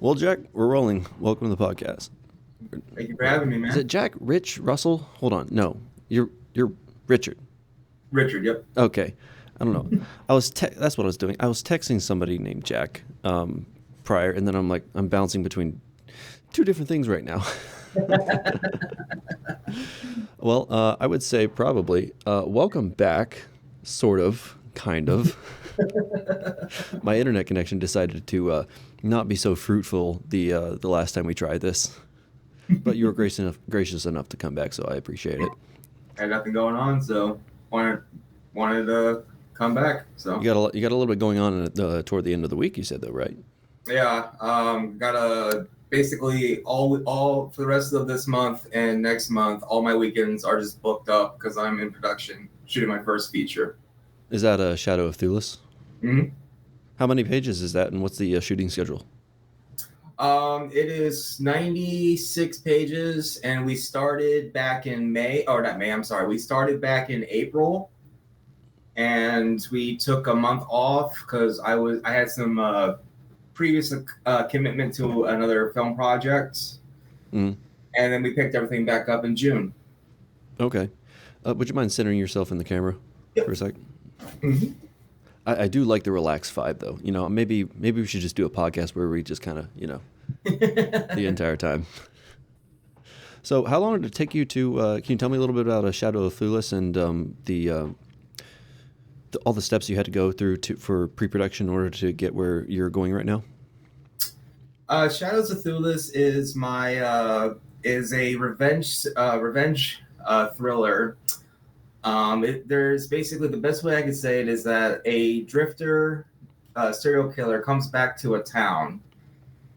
Well, Jack, we're rolling. Welcome to the podcast. Thank you for having me, man. Is it Jack, Rich, Russell? Hold on. No, you're Richard. Richard, yep. Okay. I don't know. That's what I was doing. I was texting somebody named Jack prior, and then I'm bouncing between two different things right now. Well, I would say probably welcome back, sort of, kind of. My internet connection decided to not be so fruitful the last time we tried this, but you were gracious enough to come back, so I appreciate it. Had nothing going on, so wanted to come back. So you got a little bit going on toward the end of the week. You said though, right? Yeah, got basically all for the rest of this month and next month. All my weekends are just booked up because I'm in production shooting my first feature. Is that a Shadow of Thulis? Mm-hmm. How many pages is that, and what's the shooting schedule? It is 96 pages, and we started back in May. Or not May, I'm sorry. We started back in April, and we took a month off because I had some previous commitment to another film project, and then we picked everything back up in June. Okay. Would you mind centering yourself in the camera for a sec? Mm-hmm. I do like the relaxed vibe, though. You know, maybe we should just do a podcast where we just kind of, the entire time. So, how long did it take you to? Can you tell me a little bit about Shadow of Thulis and all the steps you had to go through for pre-production in order to get where you're going right now? Shadows of Thulis is is a revenge thriller. There's basically, the best way I could say it is that a drifter serial killer comes back to a town,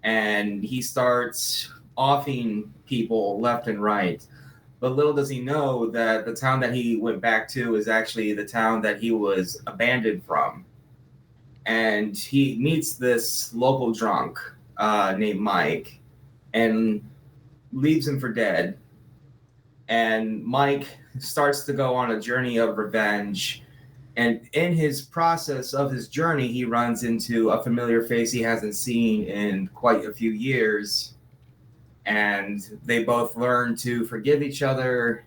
and he starts offing people left and right. But little does he know that the town that he went back to is actually the town that he was abandoned from. And he meets this local drunk named Mike and leaves him for dead. And Mike starts to go on a journey of revenge. And in his process of his journey, he runs into a familiar face he hasn't seen in quite a few years. And they both learn to forgive each other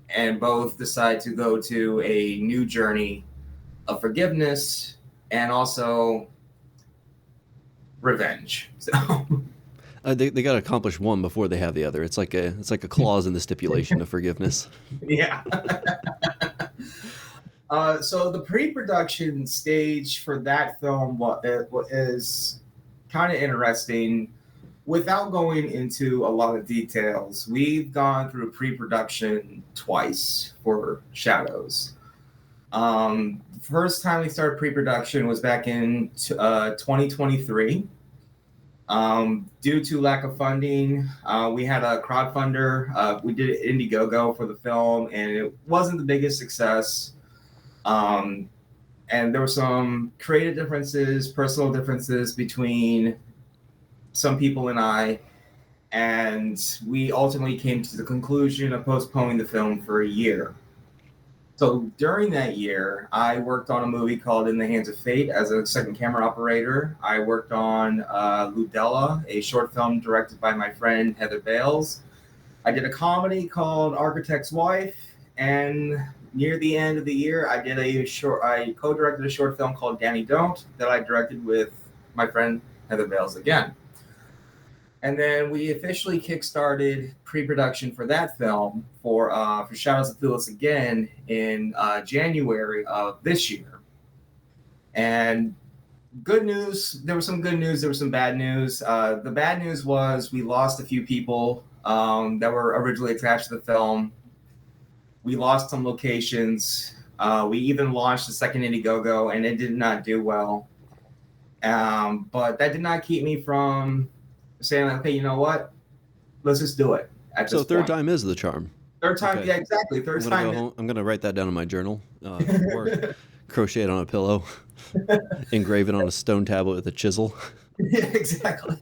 and both decide to go to a new journey of forgiveness and also revenge. So they got to accomplish one before they have the other. It's like a clause in the stipulation of forgiveness. Yeah. So the pre-production stage for that film is kind of interesting. Without going into a lot of details, we've gone through pre-production twice for Shadows. First time we started pre-production was back in 2023. Due to lack of funding, we had a crowdfunder. We did Indiegogo for the film, and it wasn't the biggest success. And there were some creative differences, personal differences between some people and we ultimately came to the conclusion of postponing the film for a year. So during that year, I worked on a movie called In the Hands of Fate as a second camera operator. I worked on Ludella, a short film directed by my friend Heather Bales. I did a comedy called Architect's Wife, and near the end of the year, I co-directed a short film called Danny Don't that I directed with my friend Heather Bales again. And then we officially kickstarted pre-production for that film for Shadows of Thulis again in January of this year. And good news, there was some good news, there was some bad news. The bad news was we lost a few people that were originally attached to the film. We lost some locations. We even launched a second Indiegogo, and it did not do well. But that did not keep me from saying, okay, you know what? Let's just do it. So third time is the charm. Third time, okay. Yeah, exactly. Third time. I'm going to write that down in my journal. Or crochet it on a pillow, engrave it on a stone tablet with a chisel. Yeah, exactly.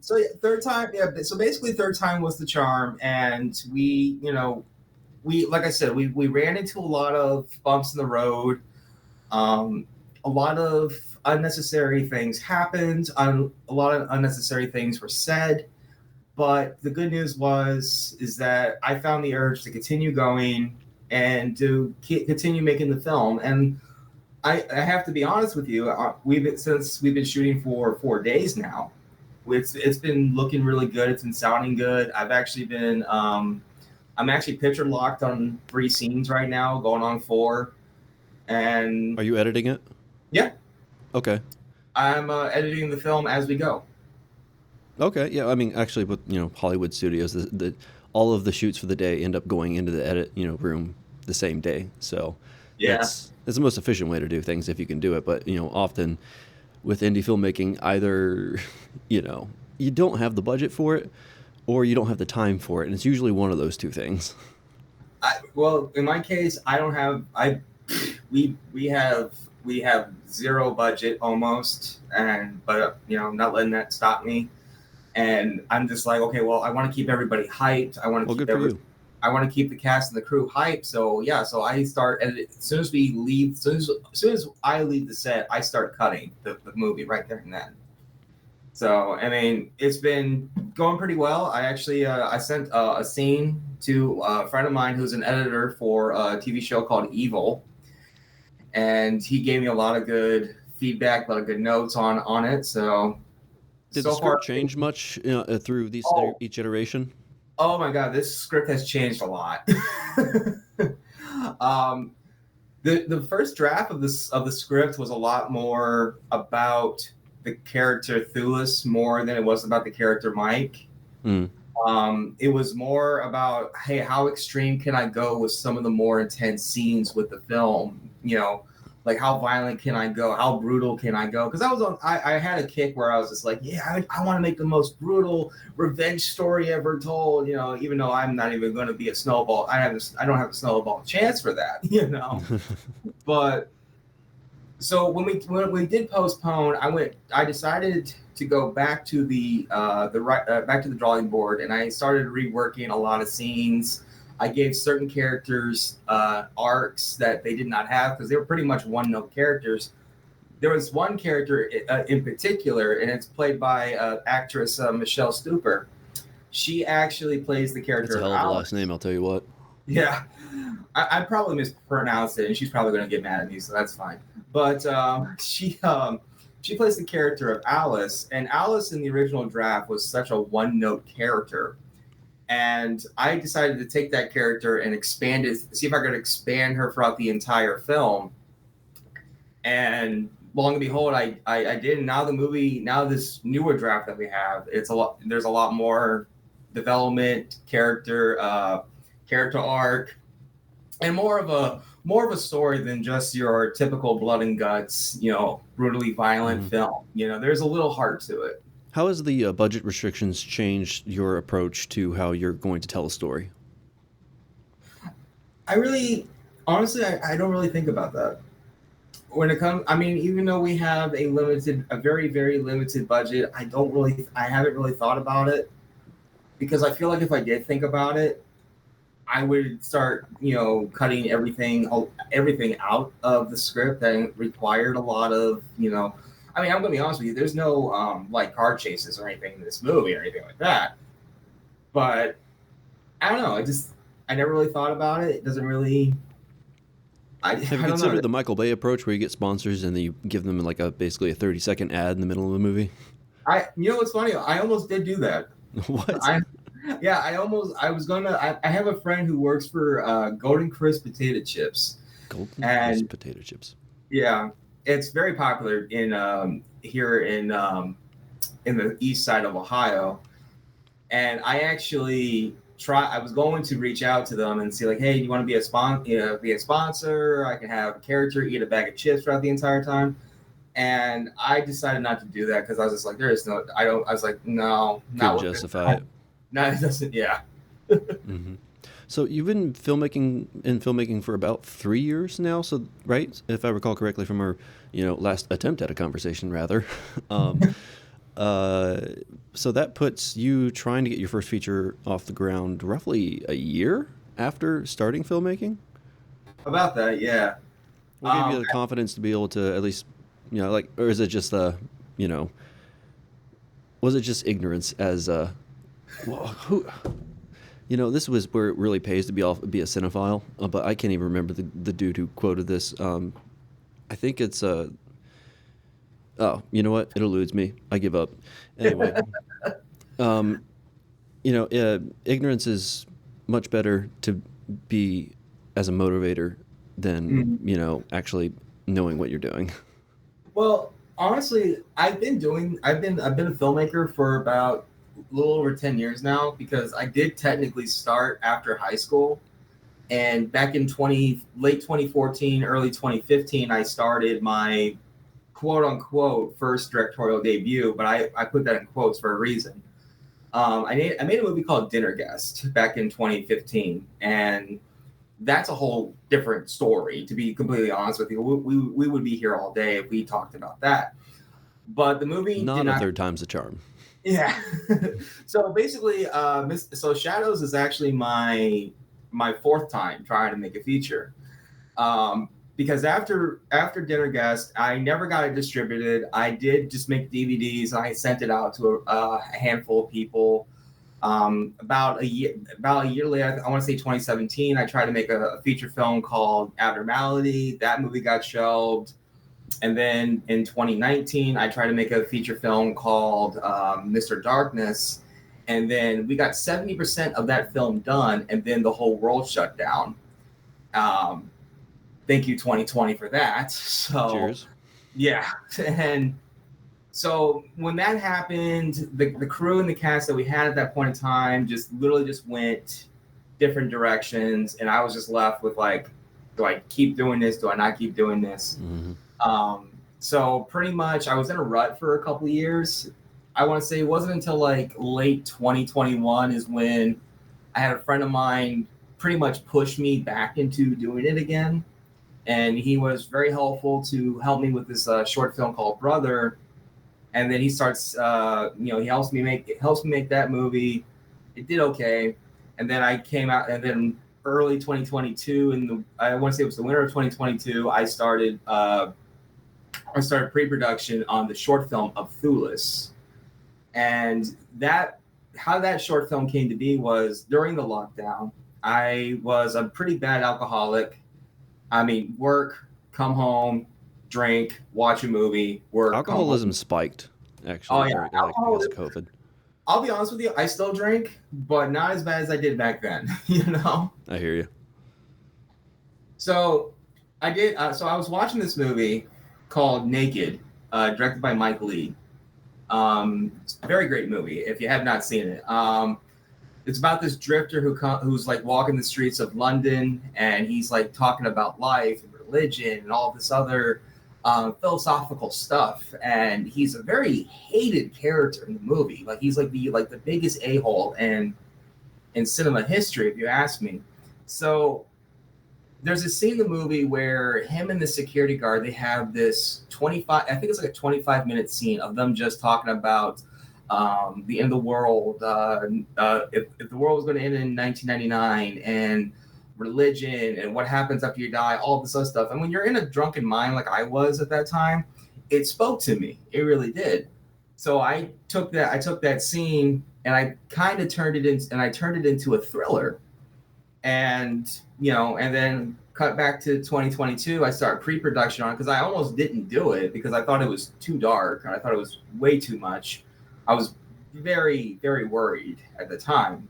So third time. Yeah. So basically, third time was the charm, and we like I said, we ran into a lot of bumps in the road. A lot of unnecessary things happened. A lot of unnecessary things were said. But the good news is that I found the urge to continue going and to continue making the film. And I have to be honest with you. Since we've been shooting for 4 days now. It's been looking really good. It's been sounding good. I'm actually picture locked on 3 scenes right now, going on 4. And Are you editing it? yeah, Okay. I'm editing the film as we go. Okay. Yeah. I mean, actually, with Hollywood studios, all of the shoots for the day end up going into the edit room the same day. So Yeah. that's the most efficient way to do things if you can do it. But often with indie filmmaking, either you don't have the budget for it, or you don't have the time for it, and it's usually one of those two things. Well, in my case, I don't have. We have zero budget almost, but I'm not letting that stop me. And I'm just like, okay, well, I want to keep everybody hyped. I want to keep good for you. I want to keep the cast and the crew hyped. So yeah, so I start editing as soon as we leave. As soon as I leave the set, I start cutting the movie right there and then. So I mean, it's been going pretty well. I actually I sent a scene to a friend of mine who's an editor for a TV show called Evil, and he gave me a lot of good feedback, a lot of good notes on it. So did so the script change much through each iteration? Oh my God, this script has changed a lot. The first draft of the script was a lot more about the character Thulis more than it was about the character Mike. It was more about, hey, how extreme can I go with some of the more intense scenes with the film? Like how violent can I go? How brutal can I go? Because I had a kick where I was just like, yeah, I want to make the most brutal revenge story ever told. Even though I'm not even going to be a snowball, I don't have a snowball chance for that. But so when we did postpone, I decided to go back to back to the drawing board, and I started reworking a lot of scenes. I gave certain characters arcs that they did not have because they were pretty much one-note characters. There was one character in particular, and it's played by actress Michelle Stuper. She actually plays the character. That's a hell of a last name, I'll tell you what. Yeah, I probably mispronounced it, and she's probably going to get mad at me, so that's fine. But she plays the character of Alice, and Alice in the original draft was such a one-note character. And I decided to take that character and expand it, see if I could expand her throughout the entire film. And long and behold, I did. And now this newer draft that we have, there's a lot more development, character arc, and more of a story than just your typical blood and guts, brutally violent film. There's a little heart to it. How has the budget restrictions changed your approach to how you're going to tell a story? Honestly, I don't really think about that. When it comes, even though we have a very, very limited budget, I haven't really thought about it, because I feel like if I did think about it, I would start, cutting everything out of the script that required a lot of, I'm going to be honest with you. There's no like car chases or anything in this movie or anything like that. But I don't know. I never really thought about it. It doesn't really. Have you considered the Michael Bay approach, where you get sponsors and then you give them basically a 30-second ad in the middle of the movie? What's funny? I almost did do that. What? I was gonna. I have a friend who works for Golden Crisp potato chips. Crisp potato chips. Yeah. It's very popular here in the east side of Ohio, and I actually I was going to reach out to them and see, like, hey, do you want to be a sponsor? I can have a character eat a bag of chips throughout the entire time, and I decided not to do that because I was just like, I was like, no, not justify it. No, it doesn't. Yeah. Mm-hmm. So you've been filmmaking for about 3 years now, so right? If I recall correctly from our, last attempt at a conversation, rather. So that puts you trying to get your first feature off the ground roughly a year after starting filmmaking? About that, yeah. What gave you the confidence to be able to at least You know, like, or is it just you know, was it just ignorance as who? You know, this was where it really pays to be a cinephile, but I can't even remember the dude who quoted this. I think it's oh, you know what? It eludes me. I give up. Anyway, um, you know, ignorance is much better to be as a motivator than, Mhm. you know, actually knowing what you're doing. Well, honestly, I've been a filmmaker for about a little over 10 years now because I did technically start after high school. And back in late 2014, early 2015, I started my quote unquote first directorial debut, but I put that in quotes for a reason. I made a movie called Dinner Guest back in 2015, and that's a whole different story. To be completely honest with you, we would be here all day if we talked about that. But the movie did Not a not. third time's a charm. Yeah. So basically, so Shadows is actually my fourth time trying to make a feature. Um, because after Dinner Guest, I never got it distributed. I did just make DVDs. And I sent it out to a handful of people. About a year later, I want to say 2017, I tried to make a feature film called Abnormality. That movie got shelved. And then in 2019, I tried to make a feature film called Mr. Darkness. And then we got 70% of that film done, and then the whole world shut down. Um, Thank you 2020 for that. So Cheers. yeah, and so when that happened, the crew and the cast that we had at that point in time just literally just went different directions, and I was just left with like, do I keep doing this? Do I not keep doing this? Hmm. So pretty much, I was in a rut for a couple of years. I want to say it wasn't until like late 2021 is when I had a friend of mine pretty much push me back into doing it again, and he was very helpful to help me with this short film called Brother. And then he starts, he helps me make that movie. It did okay, and then I came out, and then early 2022, I want to say it was the winter of 2022, I started pre-production on the short film of Thulis, and that how that short film came to be was during the lockdown. I was a pretty bad alcoholic. I mean, work, come home, drink, watch a movie, work, come Alcoholism home. spiked, Oh actually, yeah, during, like, because alcohol. of COVID. I'll be honest with you, I still drink, but not as bad as I did back then. You know. I hear you. So I did. So I was watching this movie called Naked, directed by Mike Leigh. It's a very great movie if you have not seen it. It's about this drifter who's like walking the streets of London, and he's like talking about life and religion and all this other philosophical stuff. And he's a very hated character in the movie. Like he's like the biggest a hole in cinema history, if you ask me. So there's a scene in the movie where him and the security guard, they have this 25, I think it's like a 25-minute scene of them just talking about the end of the world, if the world was going to end in 1999, and religion and what happens after you die, all this other stuff. And when you're in a drunken mind like I was at that time, it spoke to me. It really did. So I took that scene and I kind of turned it into a thriller. And and then cut back to 2022, I started pre-production on it because I almost didn't do it because I thought it was too dark and I thought it was way too much. I was very, very worried at the time.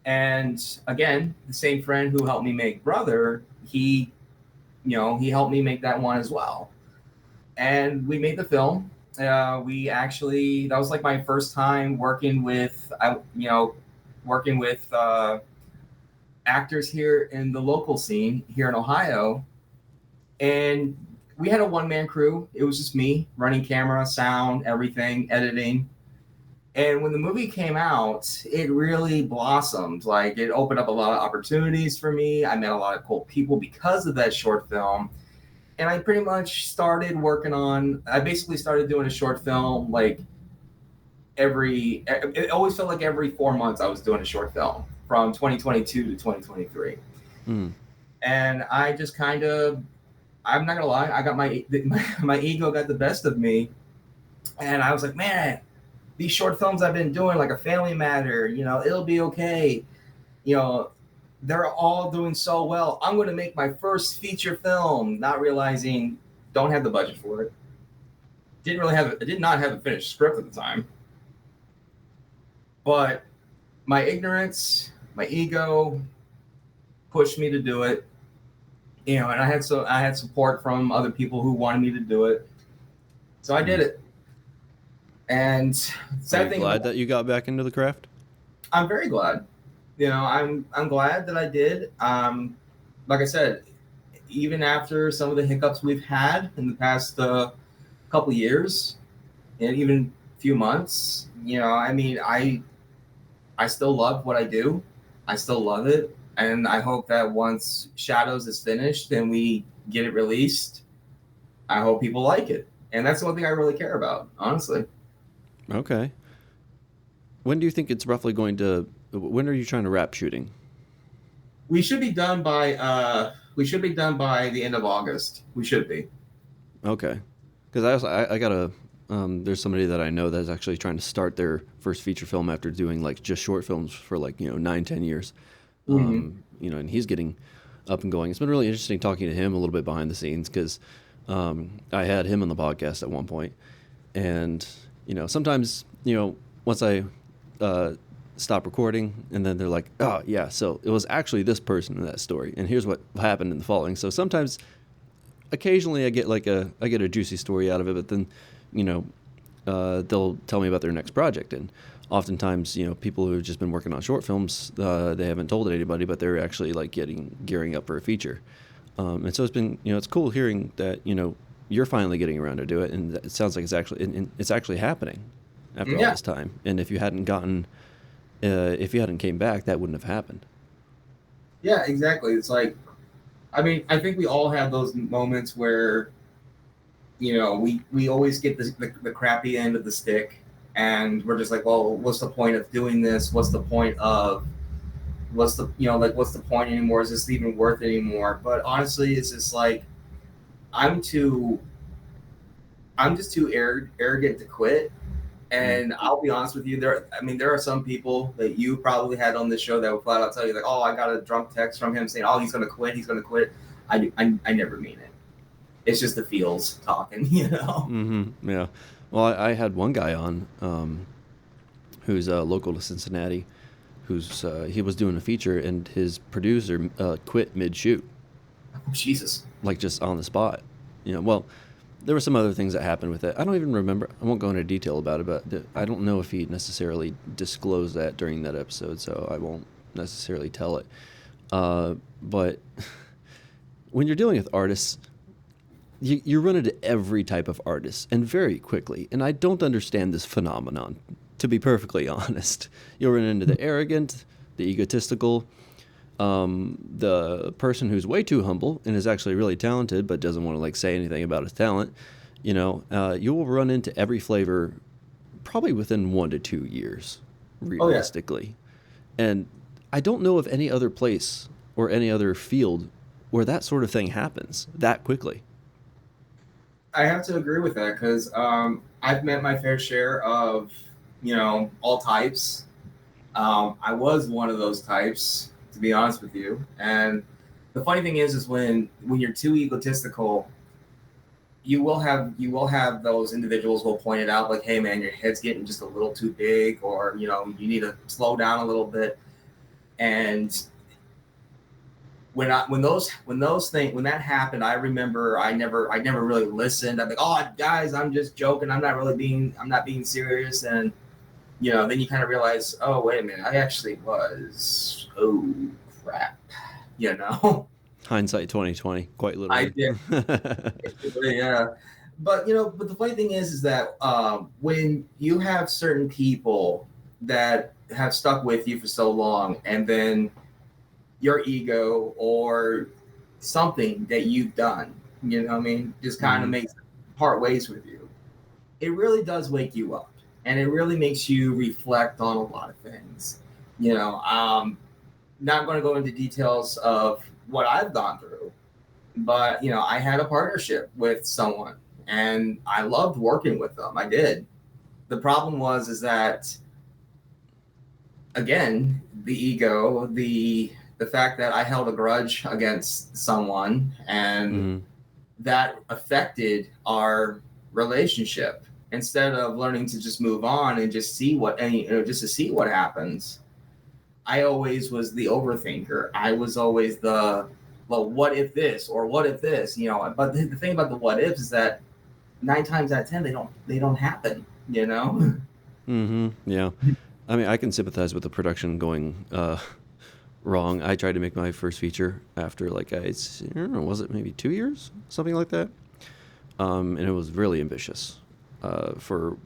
And again, the same friend who helped me make Brother, he helped me make that one as well. And we made the film. We actually That was like my first time working with actors here in the local scene here in Ohio. And we had a one-man crew. It was just me running camera, sound, everything, editing. And when the movie came out, it really blossomed. Like it opened up a lot of opportunities for me. I met a lot of cool people because of that short film. And I pretty much I basically started doing a short film like it always felt like every 4 months I was doing a short film from 2022 to 2023. Mm. And I just kind of I'm not gonna lie, I got my ego got the best of me, and I was like, man, these short films I've been doing, like A Family Matter, It'll Be Okay, you know, they're all doing so well. I'm going to make my first feature film, not realizing don't have the budget for it. I did not have a finished script at the time, but my ignorance, my ego pushed me to do it. And I had support from other people who wanted me to do it, so I did it. And Are you glad that you got back into the craft? I'm very glad. I'm glad that I did. Like I said, even after some of the hiccups we've had in the past couple years, and even few months, I still love what I do. I still love it, and I hope that once Shadows is finished and we get it released, I hope people like it. And that's the one thing I really care about, honestly. Okay. When do you think it's roughly going to? When are you trying to wrap shooting? We should be done by the end of August. We should be. Okay. Because I got a there's somebody that I know that's actually trying to start their first feature film after doing like just short films for like 9-10 years. Mm-hmm. And he's getting up and going. It's been really interesting talking to him a little bit behind the scenes because I had him on the podcast at one point, and sometimes once I stop recording and then they're like, oh yeah, so it was actually this person in that story, and here's what happened in the following. So sometimes, occasionally, I get a juicy story out of it, but then they'll tell me about their next project, and oftentimes people who have just been working on short films, they haven't told it anybody, but they're actually like gearing up for a feature. And so it's been it's cool hearing that you're finally getting around to do it, and it sounds like it's actually happening after all this time. And if you hadn't came back, that wouldn't have happened. Yeah, exactly. It's like, I think we all have those moments where we always get the crappy end of the stick, and we're just like, well, what's the point of doing this? What's the point anymore? Is this even worth it anymore? But honestly, it's just like I'm just too arrogant to quit. And I'll be honest with you, there are some people that you probably had on this show that would flat out tell you like, oh, I got a drunk text from him saying, oh, he's going to quit. I never mean it. It's just the feels talking, Mm-hmm. Yeah. Well, I had one guy on who's local to Cincinnati, he was doing a feature, and his producer quit mid-shoot. Oh, Jesus. Like just on the spot. Well, there were some other things that happened with it. I don't even remember. I won't go into detail about it, but I don't know if he necessarily disclosed that during that episode, so I won't necessarily tell it. But when you're dealing with artists, you run into every type of artist, and very quickly. And I don't understand this phenomenon, to be perfectly honest. You'll run into the arrogant, the egotistical, the person who's way too humble and is actually really talented but doesn't want to like say anything about his talent. You will run into every flavor probably within 1 to 2 years, realistically. Oh, yeah. And I don't know of any other place or any other field where that sort of thing happens that quickly. I have to agree with that because I've met my fair share of, all types. I was one of those types, to be honest with you. And the funny thing is when you're too egotistical, you will have those individuals who will point it out like, hey man, your head's getting just a little too big, or you need to slow down a little bit. And when that happened, I remember I never really listened. I'm like, oh guys, I'm just joking. I'm not being serious. And then you kind of realize, oh wait a minute, I actually was. Oh crap, Hindsight 2020, quite literally. I did. Yeah, but but the funny thing is that when you have certain people that have stuck with you for so long, and then your ego or something that you've done, just kind of makes part ways with you, it really does wake you up, and it really makes you reflect on a lot of things. Not going to go into details of what I've gone through, But I had a partnership with someone, and I loved working with them. I did. The problem was is that, again, the ego, the fact that I held a grudge against someone, and Mm-hmm. that affected our relationship. Instead of learning to just move on and just see just to see what happens, I always was the overthinker. I was always the, well, what if this or what if this, But the thing about the what ifs is that 9 times out of 10 they don't happen. Mm-hmm. Yeah. I mean, I can sympathize with the production going wrong. I tried to make my first feature after I don't know, was it maybe 2 years, something like that? And it was really ambitious, for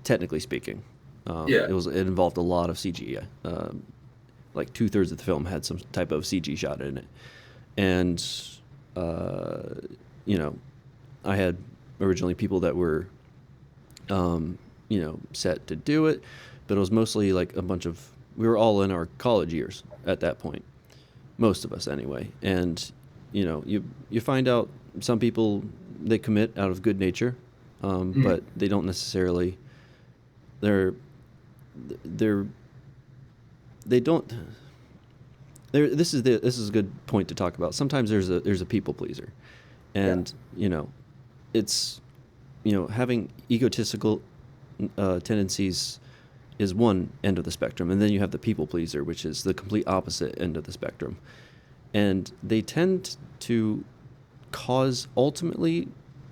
technically speaking. Yeah. It involved a lot of CG. Like 2/3 of the film had some type of CG shot in it, and you know, I had originally people that were set to do it, but it was mostly like a bunch of, we were all in our college years at that point, most of us anyway, and you find out some people, they commit out of good nature, but they don't necessarily, they're they're they don't there this is a good point to talk about. Sometimes there's a people pleaser, and it's having egotistical tendencies is one end of the spectrum, and then you have the people pleaser, which is the complete opposite end of the spectrum, and they tend to cause ultimately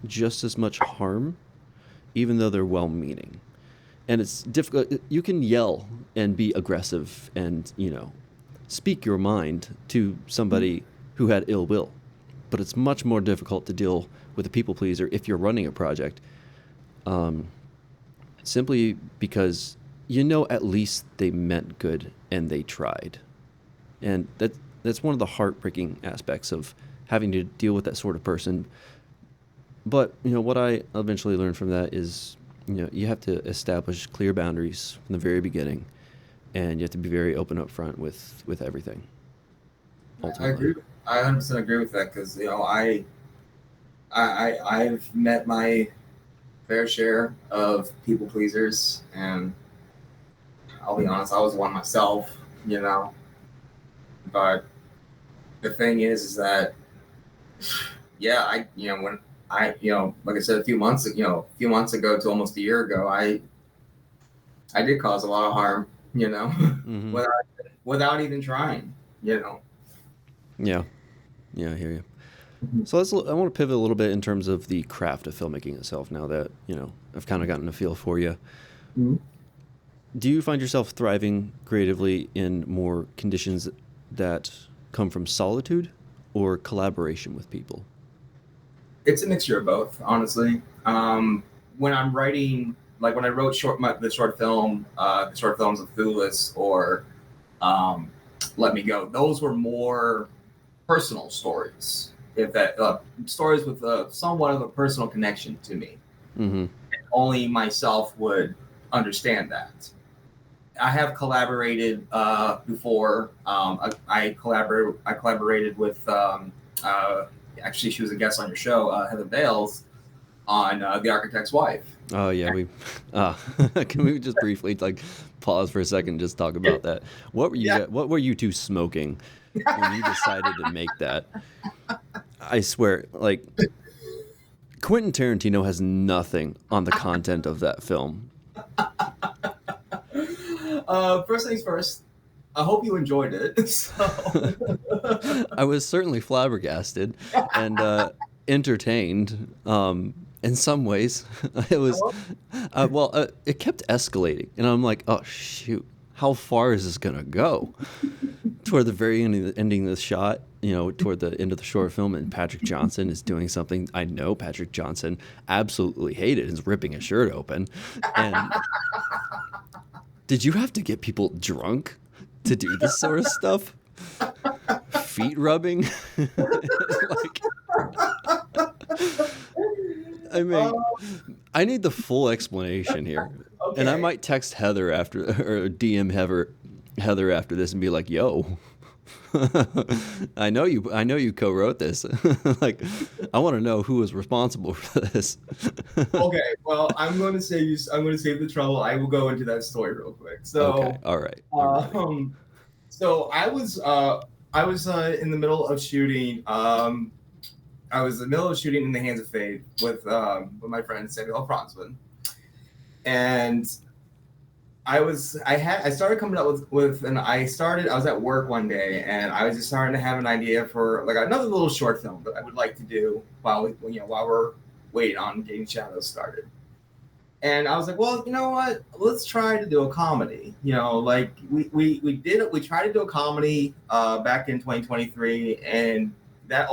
just as much harm, even though they're well-meaning. And it's difficult. You can yell and be aggressive and speak your mind to somebody who had ill will, but it's much more difficult to deal with a people pleaser if you're running a project, simply because at least they meant good and they tried. And that's one of the heartbreaking aspects of having to deal with that sort of person. But what I eventually learned from that is you have to establish clear boundaries from the very beginning, and you have to be very open up front with everything. I agree. I 100% agree with that, because I've met my fair share of people pleasers, and I'll be honest, I was one myself. But the thing is that, yeah, when like I said, a few months ago to almost a year ago, I did cause a lot of harm, Mm-hmm. without even trying. Yeah, I hear you. So I want to pivot a little bit in terms of the craft of filmmaking itself. Now that I've kind of gotten a feel for you. Mm-hmm. Do you find yourself thriving creatively in more conditions that come from solitude or collaboration with people? It's a mixture of both, honestly. When I'm writing, like when I wrote the short films of Thulis, or Let Me Go, those were more personal stories. If that stories with somewhat of a personal connection to me, Mm-hmm. only myself would understand that. I have collaborated before. I collaborated with actually, she was a guest on your show, Heather Bales, on The Architect's Wife. Oh yeah, can we just briefly pause for a second and just talk about that? What were you two smoking when you decided to make that? I swear, Quentin Tarantino has nothing on the content of that film. First things first, I hope you enjoyed it. So. I was certainly flabbergasted and entertained. In some ways, it was it kept escalating, and I'm like, oh shoot, how far is this gonna go? Toward the very ending of the shot, toward the end of the short film, and Patrick Johnson is doing something I know Patrick Johnson absolutely hated, is ripping his shirt open. And did you have to get people drunk to do this sort of stuff? Feet rubbing? I mean, I need the full explanation here. Okay. And I might text Heather or DM Heather after this and be like, yo, I know you. I know you co-wrote this. Like, I want to know who was responsible for this. Okay, well, I'm going to save the trouble. I will go into that story real quick. Okay. All right. I'm ready. Um, so I was in the middle of shooting. I was in the middle of shooting In the Hands of Fate with my friend Samuel Franzman, and I started coming up with and I was at work one day and I was just starting to have an idea for like another little short film that I would like to do while we're waiting on getting Shadows started. And I was like, well, you know what? Let's try to do a comedy. Like we tried to do a comedy back in 2023, and that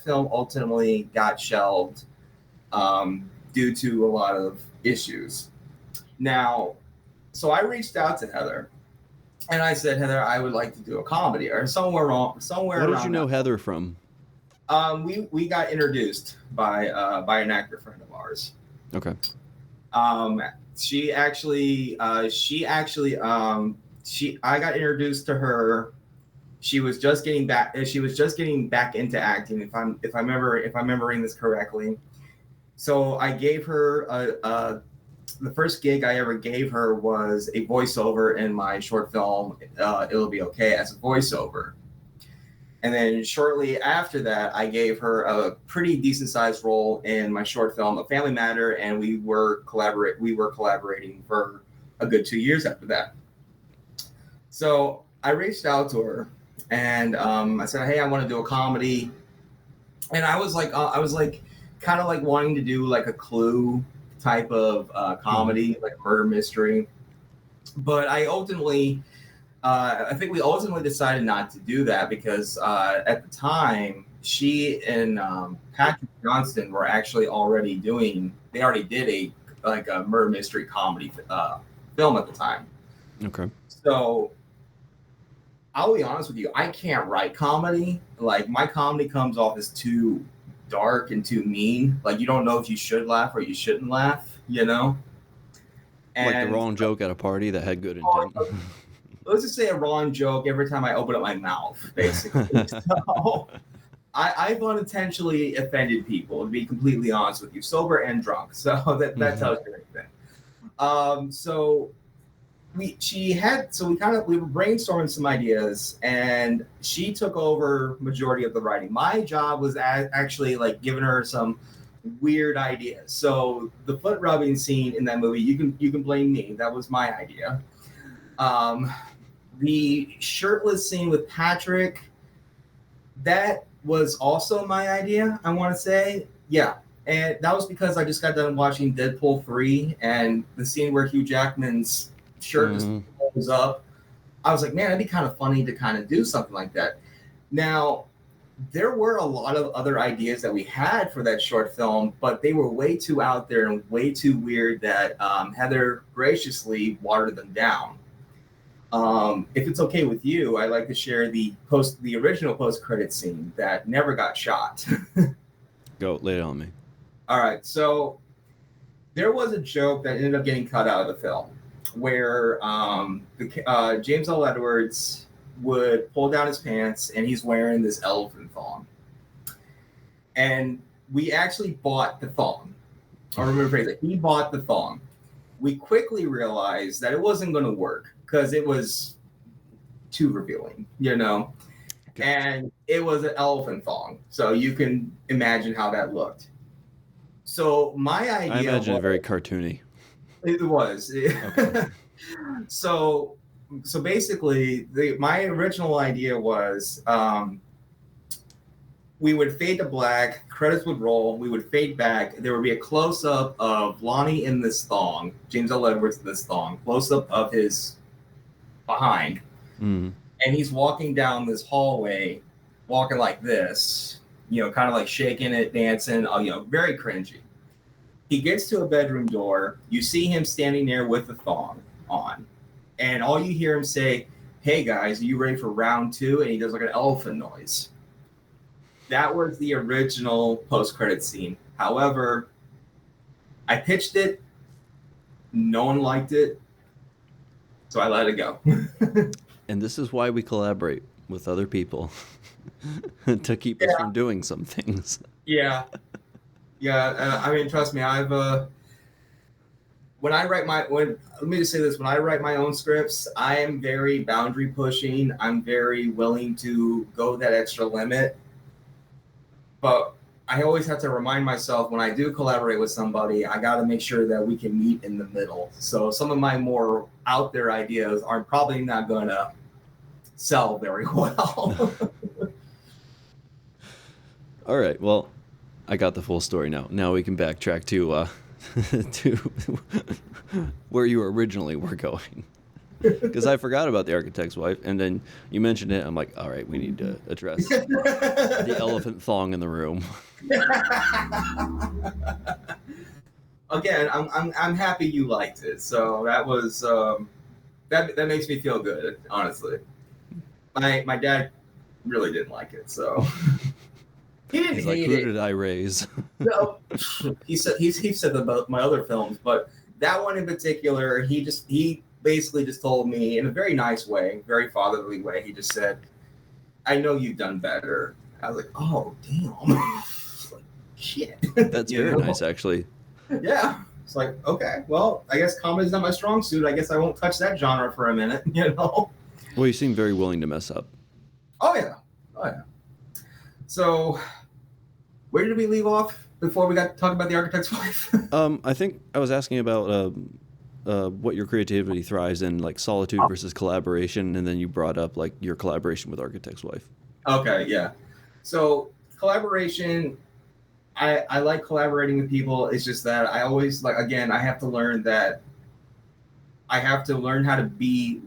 film ultimately got shelved due to a lot of issues. Now, so I reached out to Heather, and I said, Heather, I would like to do a comedy or somewhere What did you around know that. Heather from? We got introduced by an actor friend of ours. Okay. Um, I got introduced to her. She was just getting back. She was just getting back into acting. If I'm remembering this correctly. So I gave her the first gig I ever gave her was a voiceover in my short film. It'll Be Okay, as a voiceover. And then shortly after that, I gave her a pretty decent sized role in my short film, A Family Matter, and we were collaborating for a good 2 years after that. So I reached out to her, and I said, "Hey, I want to do a comedy," and I was like, kind of like wanting to do like a Clue type of comedy, like a murder mystery, but I think we ultimately decided not to do that because at the time, she and Patrick Johnston were actually already they already did a murder mystery comedy film at the time. Okay. So I'll be honest with you, I can't write comedy. Like my comedy comes off as too dark and too mean. Like you don't know if you should laugh or you shouldn't laugh, Like the And wrong joke at a party that had good intent. let's just say a wrong joke every time I open up my mouth, basically. So I've unintentionally offended people, to be completely honest with you, sober and drunk. So that tells you anything. So we were brainstorming some ideas, and she took over majority of the writing. My job was actually like giving her some weird ideas. So the foot rubbing scene in that movie, you can blame me. That was my idea. The shirtless scene with Patrick, that was also my idea, I want to say. Yeah. And that was because I just got done watching Deadpool 3, and the scene where Hugh Jackman's shirt just pulls up. I was like, man, it'd be kind of funny to kind of do something like that. Now, there were a lot of other ideas that we had for that short film, but they were way too out there and way too weird that Heather graciously watered them down. If it's okay with you, I'd like to share the original post-credit scene that never got shot. Go, lay it on me. All right, so there was a joke that ended up getting cut out of the film where James L. Edwards would pull down his pants and he's wearing this elephant thong. And we actually bought the thong. I remember phrase it. He bought the thong. We quickly realized that it wasn't going to work because it was too revealing, Gotcha. And it was an elephant thong. So you can imagine how that looked. So my idea I imagine it very cartoony. It was. Okay. So basically, my original idea was we would fade to black, credits would roll, we would fade back. There would be a close up of Lonnie in this thong, James L. Edwards in this thong, close up of his behind, and he's walking down this hallway, walking like this, kind of like shaking it, dancing, very cringy. He gets to a bedroom door. You see him standing there with the thong on. And all you hear him say, "Hey guys, are you ready for round 2?" And he does like an elephant noise. That was the original post-credit scene. However, I pitched it. No one liked it. So I let it go. And this is why we collaborate. with other people to keep us from doing some things. Yeah. Yeah. I mean, trust me, when I write let me just say this, when I write my own scripts, I am very boundary pushing. I'm very willing to go that extra limit. But I always have to remind myself when I do collaborate with somebody, I got to make sure that we can meet in the middle. So some of my more out there ideas are probably not going to sell very well. All right. Well, I got the full story now. Now we can backtrack to to where you originally were going. Because I forgot about the architect's wife, and then you mentioned it. I'm like, all right, we need to address the elephant thong in the room. Again, I'm happy you liked it. So that was that makes me feel good, honestly. My dad really didn't like it, so he didn't He's hate like, who it. did I raise? No, he said about my other films, but that one in particular, he basically just told me in a very nice way, very fatherly way. He just said, "I know you've done better." I was like, "Oh, damn!" Like, shit. That's very nice, actually. Yeah, it's like, okay, well, I guess comedy's not my strong suit. I guess I won't touch that genre for a minute, you know. Well, you seem very willing to mess up. Oh yeah. So, where did we leave off before we got to talk about the architect's wife? I think I was asking about what your creativity thrives in, like solitude versus collaboration, and then you brought up like your collaboration with architect's wife. Okay, yeah. So collaboration, I like collaborating with people. It's just that I always I have to learn that I have to learn how to meet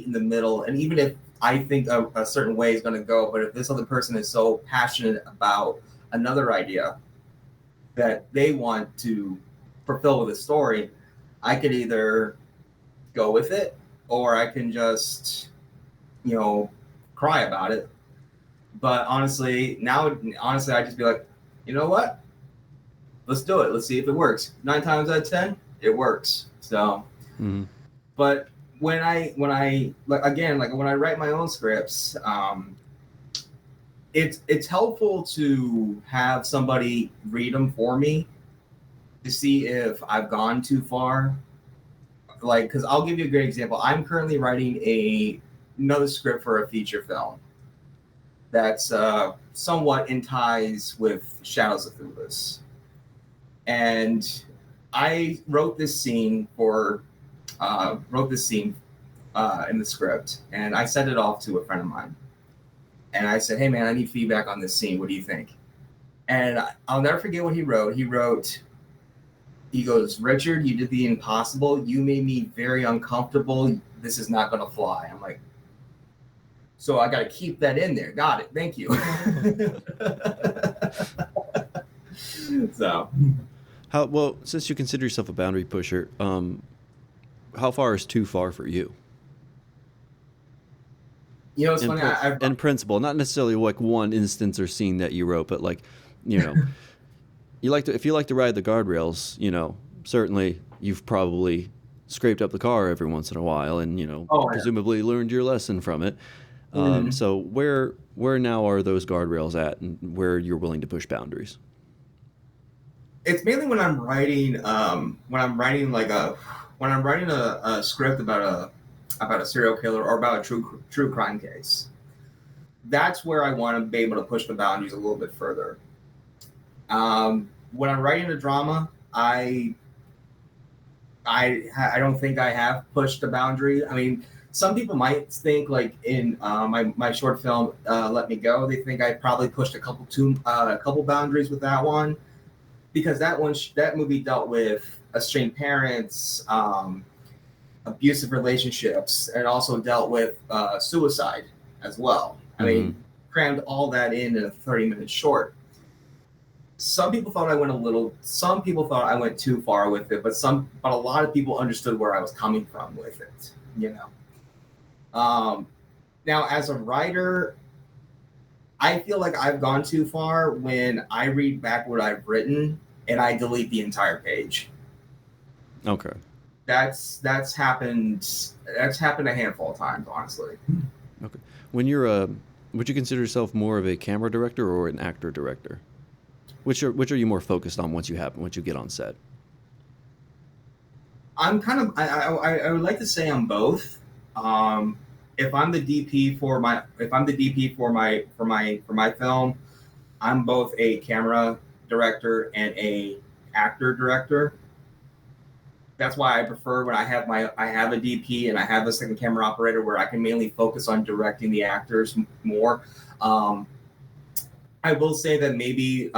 in the middle. And even if I think a certain way is going to go, but if this other person is so passionate about another idea that they want to fulfill with a story, I could either go with it or I can just, cry about it. But honestly, I just be like, you know what? Let's do it. Let's see if it works. 9 times out of 10, it works. So, but when I write my own scripts, it's helpful to have somebody read them for me to see if I've gone too far. Like, because I'll give you a great example. I'm currently writing another script for a feature film that's somewhat in ties with Shadows of Thulis. And I wrote this scene in the script, and I sent it off to a friend of mine. And I said, "Hey man, I need feedback on this scene. What do you think?" And I'll never forget what he wrote. He goes, "Richard, you did the impossible. You made me very uncomfortable. This is not going to fly." I'm like, so I got to keep that in there. Got it. Thank you. So, Well, since you consider yourself a boundary pusher, how far is too far for you? It's funny. In principle, not necessarily like one instance or scene that you wrote, but like, if you like to ride the guardrails, certainly you've probably scraped up the car every once in a while, and presumably learned your lesson from it. So where now are those guardrails at, and where you're willing to push boundaries? It's mainly when I'm writing a script about a serial killer or about a true crime case. That's where I want to be able to push the boundaries a little bit further. When I'm writing a drama, I don't think I have pushed the boundary. I mean, some people might think, like in my short film, Let Me Go, they think I probably pushed a couple boundaries with that one, because that movie dealt with estranged parents, abusive relationships, and also dealt with suicide as well. I mean, crammed all that in a 30-minute short. Some people thought I went too far with it, but a lot of people understood where I was coming from with it, Now, as a writer, I feel like I've gone too far when I read back what I've written and I delete the entire page. Okay. That's happened a handful of times, honestly. Okay. When you're would you consider yourself more of a camera director or an actor director? Which are you more focused on once you get on set? I'm kind of I would like to say I'm both. Um, if I'm the DP for my if I'm the DP for my film, I'm both a camera director and a actor director. That's why I prefer when I have a DP and I have a second camera operator where I can mainly focus on directing the actors more. Um, I will say that maybe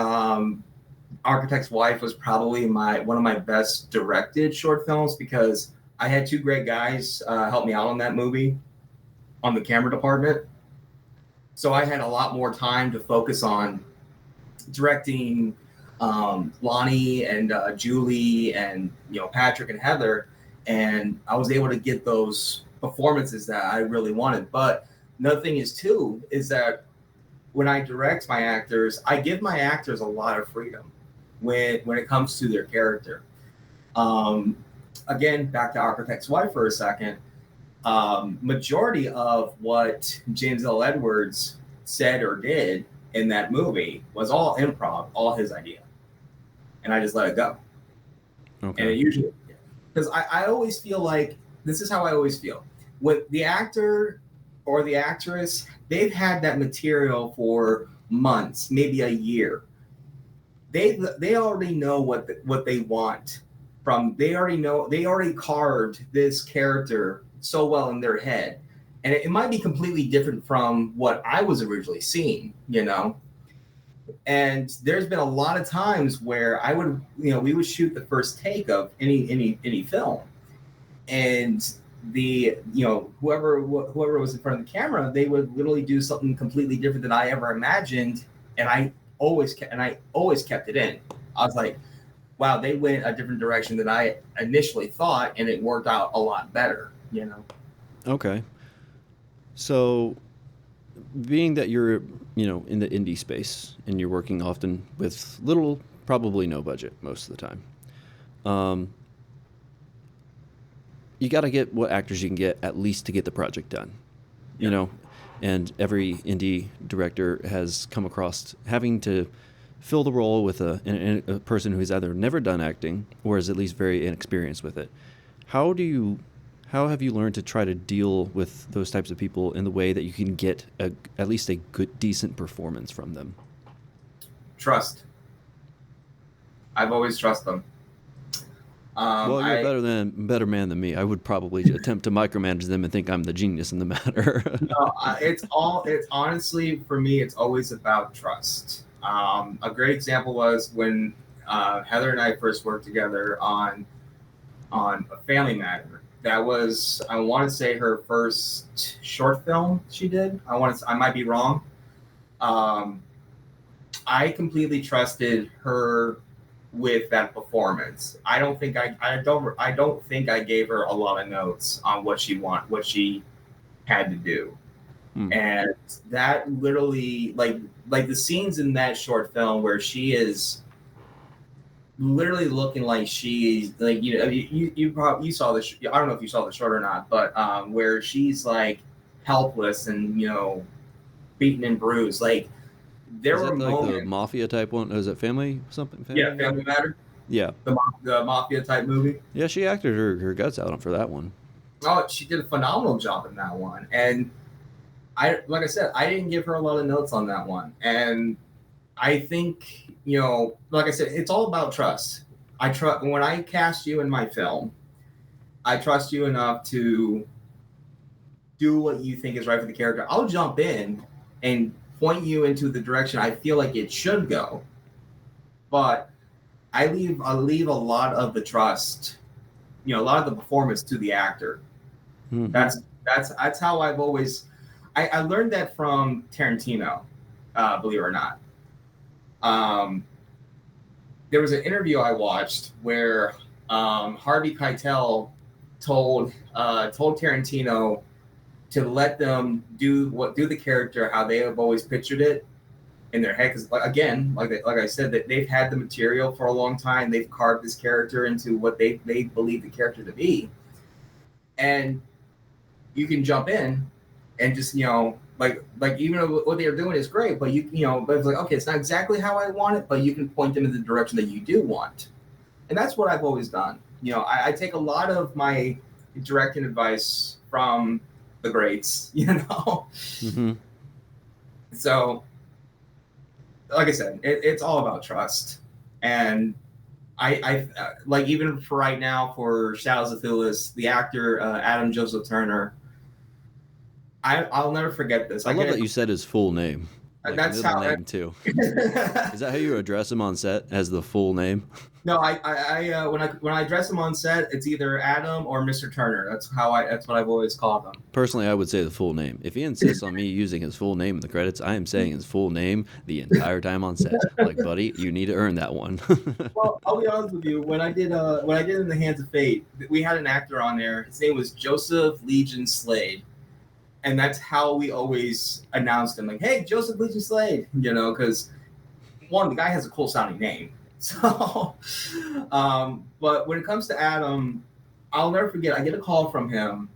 Architect's Wife was probably one of my best directed short films because I had two great guys help me out on that movie on the camera department. So I had a lot more time to focus on directing Lonnie and Julie and Patrick and Heather, and I was able to get those performances that I really wanted. But another thing is that when I direct my actors, I give my actors a lot of freedom when it comes to their character. Um, Again, back to Architect's Wife for a second. Majority of what James L. Edwards said or did in that movie was all improv, all his idea, and I just let it go. Okay. And it usually, because I always feel like this is how I always feel with the actor or the actress. They've had that material for months, maybe a year. They already know what they want from. They already carved this character so well in their head, and it might be completely different from what I was originally seeing, And there's been a lot of times where we would shoot the first take of any film, and whoever was in front of the camera, they would literally do something completely different than I ever imagined, and I always kept it in. I was like, wow, they went a different direction than I initially thought, and it worked out a lot better. Okay. So, being that you're, in the indie space and you're working often with little, probably no budget most of the time, you got to get what actors you can get at least to get the project done, and every indie director has come across having to fill the role with a person who's either never done acting or is at least very inexperienced with it. How have you learned to try to deal with those types of people in the way that you can get at least a good, decent performance from them? Trust. I've always trusted them. Well, you're a better man than me. I would probably attempt to micromanage them and think I'm the genius in the matter. No, it's honestly, for me, it's always about trust. A great example was when Heather and I first worked together on A Family Matter. That was, I want to say, her first short film she did. I might be wrong. I completely trusted her with that performance. I don't think I gave her a lot of notes on what she had to do. And that literally, like the scenes in that short film where she is literally looking like she's like, you probably saw this. I don't know if you saw the short or not, but where she's like helpless and beaten and bruised. Like there were moments. The mafia type one? Was it Family something? Yeah, Family Matter. Yeah, the mafia type movie. Yeah, she acted her guts out for that one. Oh, she did a phenomenal job in that one, and like I said, I didn't give her a lot of notes on that one, and I think, like I said, it's all about trust. I trust when I cast you in my film. I trust you enough to do what you think is right for the character. I'll jump in and point you into the direction I feel like it should go, but I leave a lot of the trust, a lot of the performance to the actor. Mm-hmm. That's how I've always. I learned that from Tarantino, believe it or not. There was an interview I watched where Harvey Keitel told Tarantino to let them do the character how they have always pictured it in their head. Because again, like I said, that they've had the material for a long time. They've carved this character into what they believe the character to be, and you can jump in and just like even though what they're doing is great, but but it's like, okay, it's not exactly how I want it, but you can point them in the direction that you do want. And that's what I've always done. I take a lot of my directing advice from the greats, Mm-hmm. So, like I said, it's all about trust. And I like, even for right now, for Shadows of Thulis, the actor Adam Joseph Turner, I'll never forget this. I love that you said his full name. Like That's middle how name too. Is that how you address him on set, as the full name? No, when I address him on set, it's either Adam or Mr. Turner. That's what I've always called him. Personally, I would say the full name. If he insists on me using his full name in the credits, I am saying his full name the entire time on set. Like, buddy, you need to earn that one. Well, I'll be honest with you. When I did In the Hands of Fate, we had an actor on there. His name was Joseph Legion Slade. And that's how we always announced him, like, hey, Joseph Legion Slade, because one, the guy has a cool sounding name. So, but when it comes to Adam, I'll never forget, I get a call from him,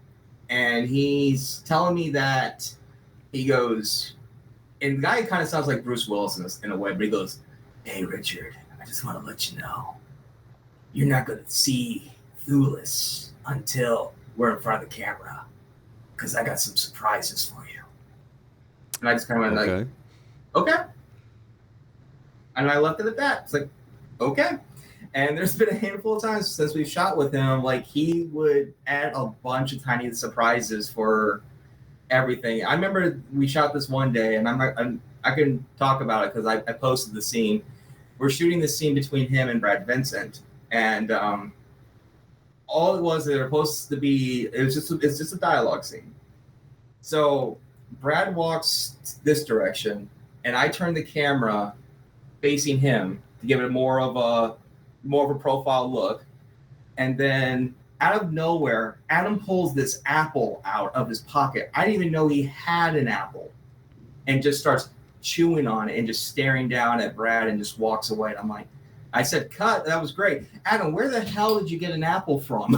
and he's telling me that he goes, and the guy kind of sounds like Bruce Willis in a way, but he goes, hey, Richard, I just want to let you know, you're not going to see Thulis until we're in front of the camera, because I got some surprises for you. And I just kind of went like, okay. And I left it at that. It's like, okay. And there's been a handful of times since we've shot with him, like, he would add a bunch of tiny surprises for everything. I remember we shot this one day, and I can talk about it because I posted the scene. We're shooting the scene between him and Brad Vincent, and all it was, they're supposed to be, it's just a dialogue scene. So Brad walks this direction, and I turn the camera facing him to give it more of a profile look. And then out of nowhere, Adam pulls this apple out of his pocket. I didn't even know he had an apple, and just starts chewing on it and just staring down at Brad, and just walks away. And I'm like, I said, cut, that was great. Adam, where the hell did you get an apple from?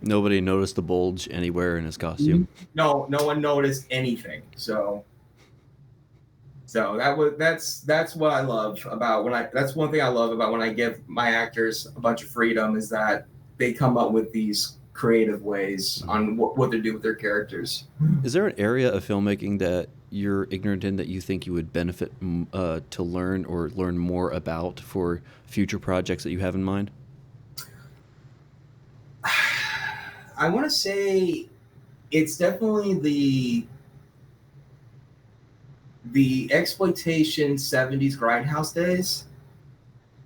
Nobody noticed the bulge anywhere in his costume. No one noticed anything. So that's what I love about that's one thing I love about when I give my actors a bunch of freedom, is that they come up with these creative ways on what they do with their characters. Is there an area of filmmaking that you're ignorant in that you think you would benefit to learn or learn more about for future projects that you have in mind? I want to say it's definitely the exploitation 70s grindhouse days,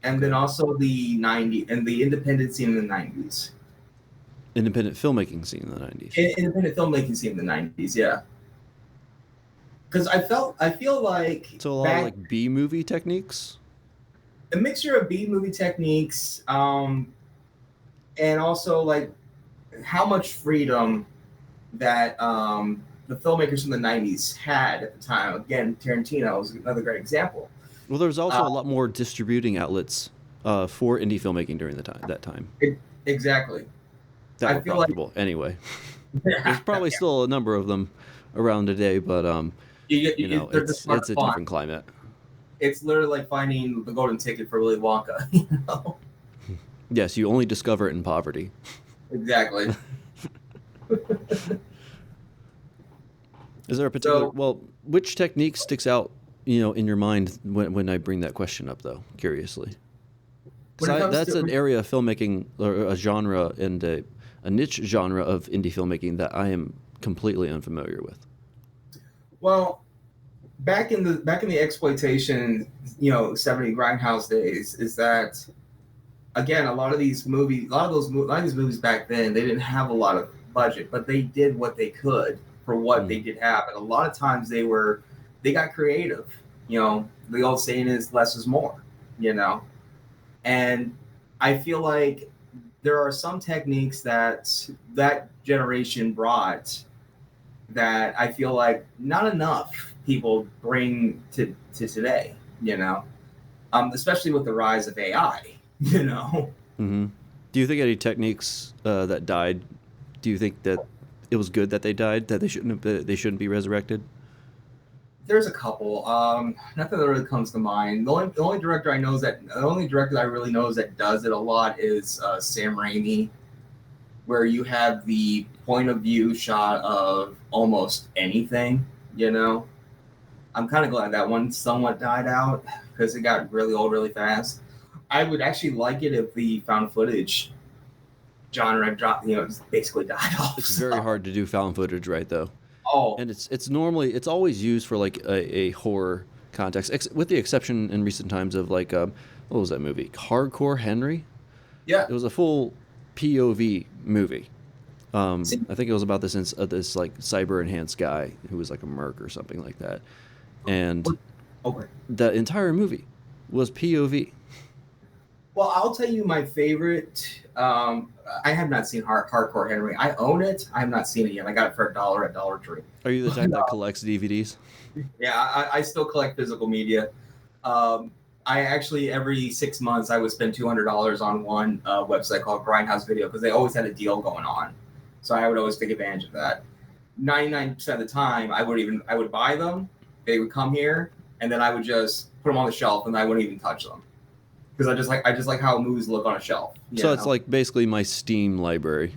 and then also the 90s and the independent scene in the 90s. Independent filmmaking scene in the 90s. Independent filmmaking scene in the 90s, yeah. Because I feel like, so a lot of like B-movie techniques, a mixture of B-movie techniques, and also like how much freedom that the filmmakers from the 90s had at the time. Again, Tarantino is another great example. Well, there's also a lot more distributing outlets for indie filmmaking during that time. Exactly. That were profitable anyway. There's probably still a number of them around today, but it's a different climate. It's literally like finding the golden ticket for Willy Wonka. Yes, you only discover it in poverty. Exactly. Is there a particular which technique sticks out, in your mind when I bring that question up, though, curiously? Because that's an area of filmmaking, or a genre, and a niche genre of indie filmmaking that I am completely unfamiliar with. Well, back in the exploitation, 70 grindhouse days, is that, again, a lot of these movies back then, they didn't have a lot of budget, but they did what they could for what they did have. And a lot of times they got creative. The old saying is less is more, and I feel like there are some techniques that generation brought that I feel like not enough people bring to today, especially with the rise of AI, Mm-hmm. Do you think any techniques that died, do you think that it was good that they died, that they shouldn't be resurrected? There's a couple. Nothing that really comes to mind. The only director I really know that does it a lot is Sam Raimi, where you have the point of view shot of almost anything. You know, I'm kind of glad that one somewhat died out because it got really old really fast. I would actually like it if the found footage genre dropped, just basically died off. It's very hard to do found footage right, though. Oh, And it's always used for like a horror context, with the exception in recent times of like what was that movie? Hardcore Henry. yeah. It was a full POV movie. See, I think it was about this like cyber enhanced guy who was like a merc or something like that, and okay. the entire movie was POV. Well, I'll tell you my favorite. I have not seen Hardcore Henry. I own it. I have not seen it yet. I got it for $1 at Dollar Tree. Are you the type that collects DVDs? Yeah, I still collect physical media. I actually every 6 months I would spend $200 on one website called Grindhouse Video because they always had a deal going on. So I would always take advantage of that. 99% of the time, I would buy them. They would come here, and then I would just put them on the shelf, and I wouldn't even touch them because I just like how movies look on a shelf. So it's like basically my Steam library.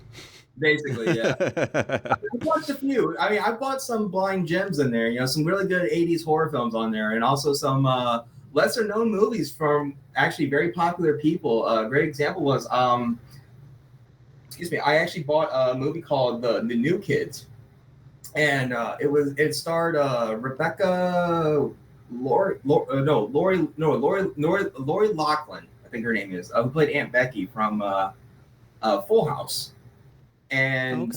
Basically, yeah. I've watched a few. I mean, I bought some blind gems in there. Some really good '80s horror films on there, and also some lesser known movies from actually very popular people. A great example was excuse me, I actually bought a movie called The New Kids, and it starred Rebecca Lori Loughlin, I think her name is, who played Aunt Becky from Full House, and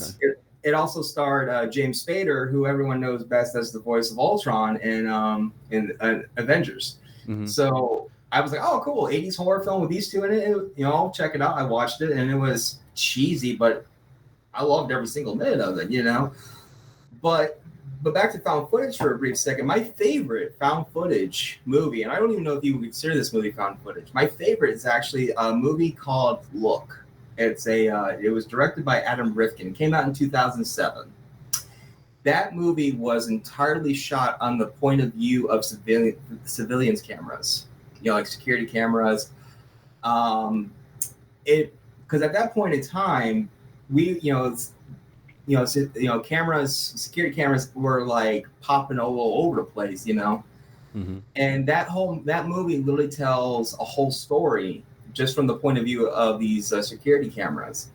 it also starred James Spader, who everyone knows best as the voice of Ultron in Avengers. Mm-hmm. So I was like, oh, cool, 80s horror film with these two in it. I'll check it out. I watched it, and it was cheesy, but I loved every single minute of it, But back to found footage for a brief second. My favorite found footage movie, and I don't even know if you would consider this movie found footage. My favorite is actually a movie called Look. It was directed by Adam Rifkin. It came out in 2007. That movie was entirely shot on the point of view of civilians' cameras, like security cameras. Because at that point in time, security cameras were like popping all over the place, Mm-hmm. And that movie literally tells a whole story just from the point of view of these security cameras,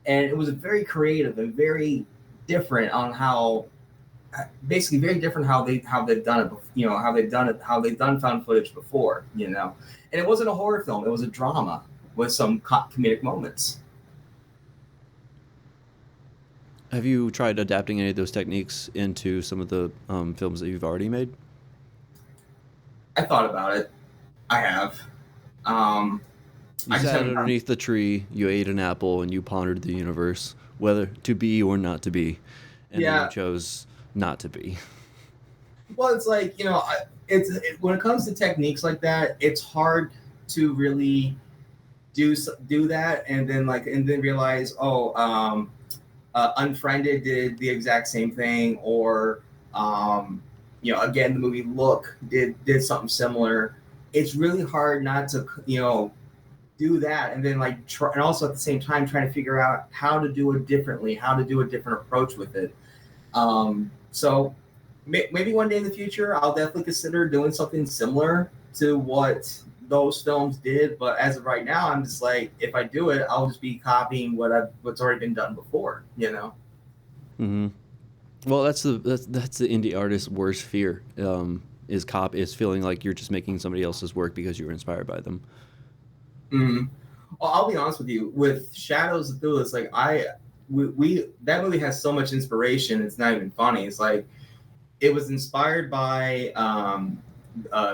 and it was very creative and very different on how they've done it, how they've done found footage before, and it wasn't a horror film; it was a drama with some comedic moments. Have you tried adapting any of those techniques into some of the films that you've already made? I thought about it. I have. You sat underneath the tree, you ate an apple, and you pondered the universe, whether to be or not to be, and then you chose not to be. Well, it's like, when it comes to techniques like that, it's hard to really do that and then realize, Unfriended did the exact same thing, or again, the movie Look did something similar. It's really hard not to do that, and then and also at the same time trying to figure out how to do it differently, how to do a different approach with it. So maybe one day in the future, I'll definitely consider doing something similar to what those films did. But as of right now, I'm just like, if I do it, I'll just be copying what's already been done before, Mm-hmm. Well, that's the indie artist's worst fear. Is feeling like you're just making somebody else's work because you were inspired by them. Mm-hmm. Well, I'll be honest with you. With Shadows of Thulis, that movie has so much inspiration. It's not even funny. It's like it was inspired by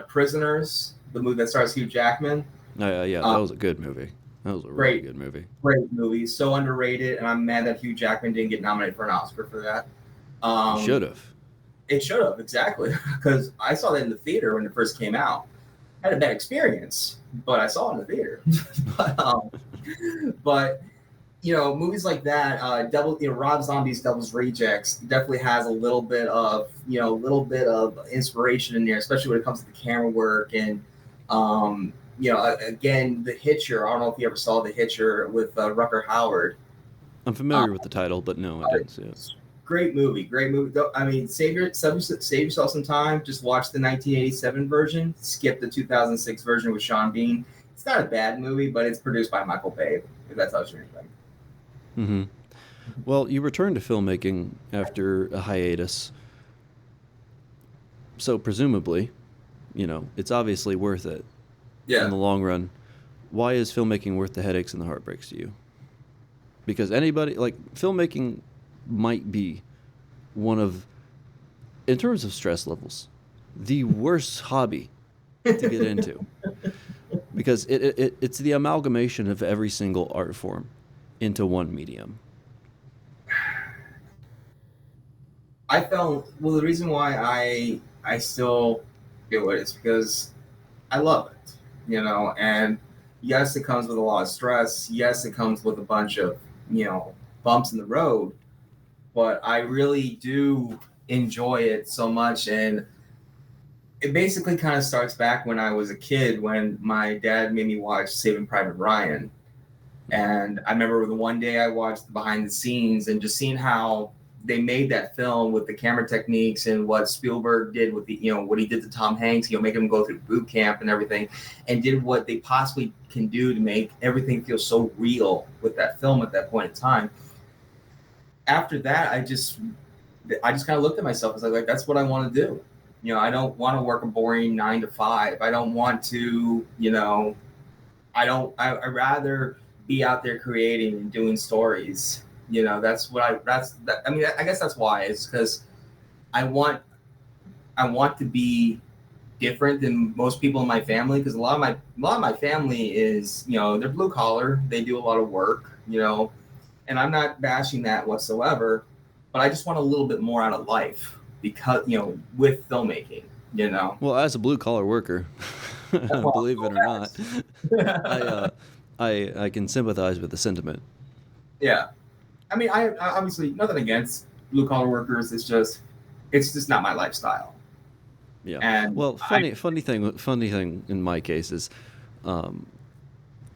Prisoners, the movie that stars Hugh Jackman. Yeah, that was a good movie. That was a really good movie. Great movie, so underrated, and I'm mad that Hugh Jackman didn't get nominated for an Oscar for that. Should have. It should have, exactly, because I saw that in the theater when it first came out. I had a bad experience, but I saw it in the theater. but movies like that, Rob Zombie's Devil's Rejects definitely has a little bit of, inspiration in there, especially when it comes to the camera work and, again, The Hitcher. I don't know if you ever saw The Hitcher with Rucker Howard. I'm Uh, familiar with the title, but no, I didn't see it. Great movie, great movie. I mean, save yourself some time. Just watch the 1987 version. Skip the 2006 version with Sean Bean. It's not a bad movie, but it's produced by Michael Bay. If that tells you anything. Mm-hmm. Well, you returned to filmmaking after a hiatus, so presumably, it's obviously worth it in the long run. Why is filmmaking worth the headaches and the heartbreaks to you? Because anybody, like, filmmaking might be one of, in terms of stress levels, the worst hobby to get into. Because it's the amalgamation of every single art form into one medium. The reason why I still do it is because I love it, and yes, it comes with a lot of stress. Yes, it comes with a bunch of, bumps in the road, but I really do enjoy it so much. And it basically kind of starts back when I was a kid, when my dad made me watch Saving Private Ryan. And I remember the one day I watched the behind the scenes and just seeing how they made that film with the camera techniques and what Spielberg did with what he did to Tom Hanks, making him go through boot camp and everything, and did what they possibly can do to make everything feel so real with that film at that point in time. After that, I just kind of looked at myself as like, that's what I want to do. I don't want to work a boring 9 to 5. I don't want to, I rather be out there creating and doing stories. I guess that's why. It's because I want to be different than most people in my family, because a lot of my family is, they're blue collar, they do a lot of work, and I'm not bashing that whatsoever, but I just want a little bit more out of life, because with filmmaking. Well, as a blue collar worker, believe it or not, I can sympathize with the sentiment. Yeah, I mean, I obviously nothing against blue collar workers. It's just not my lifestyle. Yeah. And well, funny thing in my case is,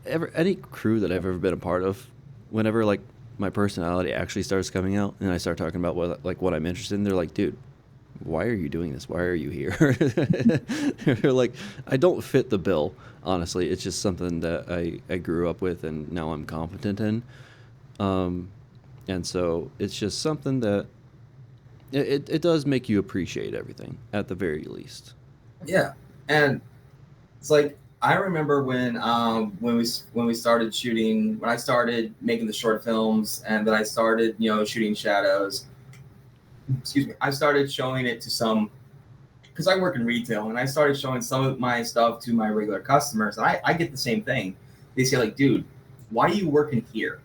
any crew that I've ever been a part of, whenever like my personality actually starts coming out and I start talking about what I'm interested in, they're like, dude, why are you doing this? Why are you here? They're like, I don't fit the bill, honestly. It's just something that I grew up with and now I'm competent in. And so it's just something that it does make you appreciate everything at the very least. Yeah. And it's like, I remember when we started shooting, when I started making the short films, and then I started, shooting Shadows. Excuse me. I started showing it to some, because I work in retail, and I started showing some of my stuff to my regular customers. And I get the same thing. They say like, dude, why are you working here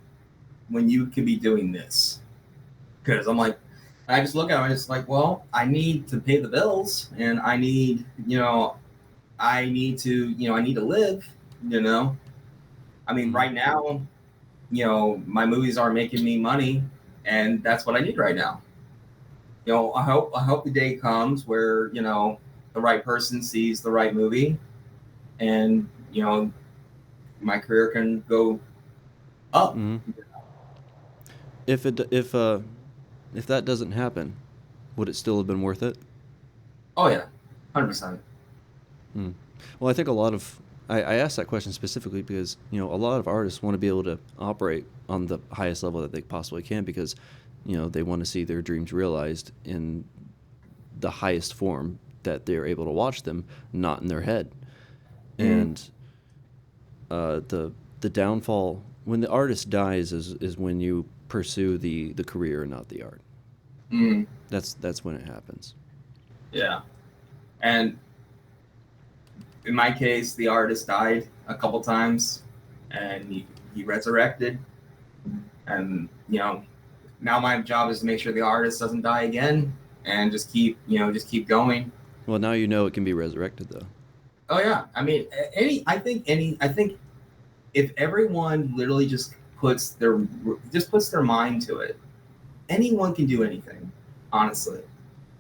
when you could be doing this? Because I'm like, I just look at it and it's like, well, I need to pay the bills, and I need to, I need to live, I mean, right now, my movies aren't making me money, and that's what I need right now. I hope the day comes where, the right person sees the right movie, and, my career can go up. Mm-hmm. If that doesn't happen, would it still have been worth it? Oh yeah, 100%. Well, I think I asked that question specifically because, a lot of artists want to be able to operate on the highest level that they possibly can, because, they want to see their dreams realized in the highest form that they're able to watch them, not in their head. And the downfall when the artist dies is when you pursue the career and not the art. That's when it happens. Yeah. And in my case, the artist died a couple times, and he resurrected. And now my job is to make sure the artist doesn't die again, and just keep going. Well, now it can be resurrected, though. Oh yeah, I mean, I think if everyone literally just puts their mind to it. Anyone can do anything, honestly.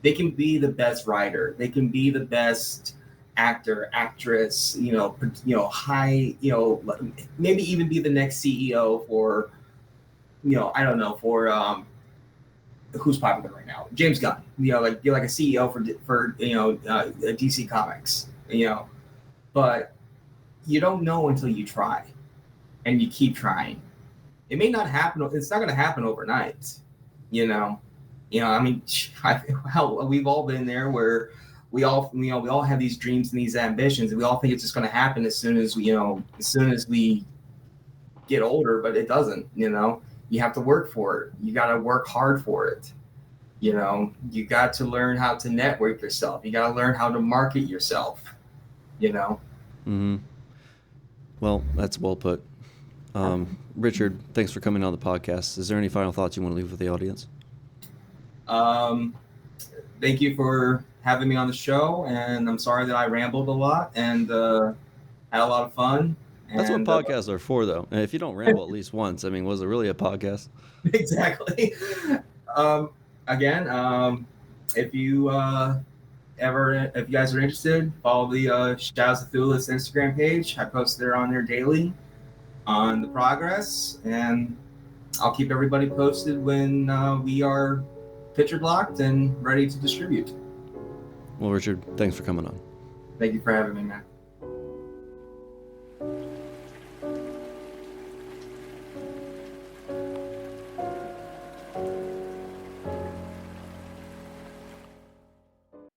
They can be the best writer. They can be the best actor, actress, high, maybe even be the next CEO for, I don't know, for who's popular right now, James Gunn. Like be like a CEO for DC Comics. But you don't know until you try, and you keep trying. It may not happen. It's not going to happen overnight. I mean, we've all been there where we all have these dreams and these ambitions, and we all think it's just going to happen as soon as we get older, but it doesn't. You have to work for it. You got to work hard for it. You got to learn how to network yourself. You got to learn how to market yourself. Mm-hmm. Well, that's well put. Richard, thanks for coming on the podcast. Is there any final thoughts you want to leave with the audience? Thank you for having me on the show, and I'm sorry that I rambled a lot and had a lot of fun. That's what podcasts are for, though. And if you don't ramble at least once, I mean, was it really a podcast? Exactly. Again, if you guys are interested, follow the Shadow of Thulis Instagram page. I post there on there daily on the progress, and I'll keep everybody posted when we are picture blocked and ready to distribute. Well, Richard, thanks for coming on. Thank you for having me, man.